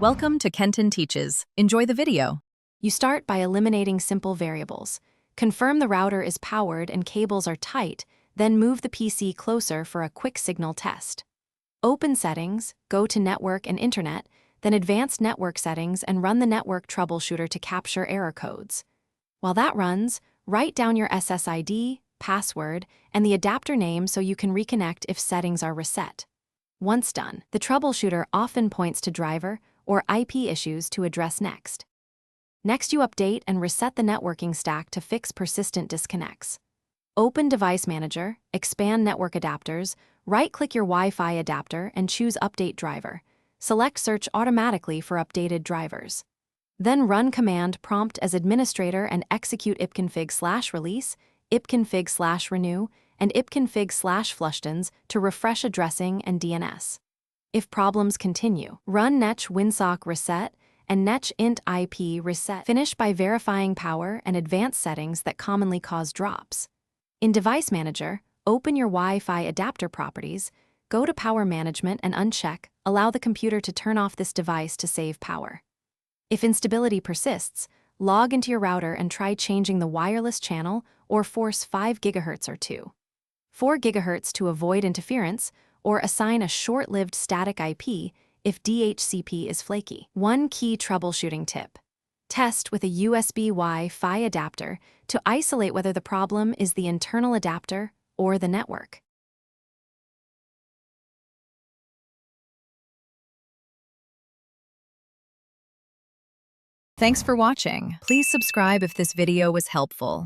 Welcome to Kenton Teaches. Enjoy the video. You start by eliminating simple variables. Confirm the router is powered and cables are tight, then move the PC closer for a quick signal test. Open Settings, go to Network and Internet, then Advanced Network Settings and run the Network Troubleshooter to capture error codes. While that runs, write down your SSID, password, and the adapter name so you can reconnect if settings are reset. Once done, the troubleshooter often points to driver or IP issues to address next. Next, you update and reset the networking stack to fix persistent disconnects. Open Device Manager, expand Network Adapters, right-click your Wi-Fi adapter and choose Update Driver. Select Search automatically for updated drivers. Then run command prompt as administrator and execute ipconfig/release, ipconfig/renew, and ipconfig/flushtons to refresh addressing and DNS. If problems continue, run netch winsock reset and netch int IP reset. Finish by verifying power and advanced settings that commonly cause drops. In Device Manager, open your Wi-Fi adapter properties, go to Power Management and uncheck Allow the computer to turn off this device to save power. If instability persists, log into your router and try changing the wireless channel or force 5 GHz or 4 GHz to avoid interference, or assign a short-lived static IP if DHCP is flaky. One key troubleshooting tip: test with a USB Wi-Fi adapter to isolate whether the problem is the internal adapter or the network. Thanks for watching. Please subscribe if this video was helpful.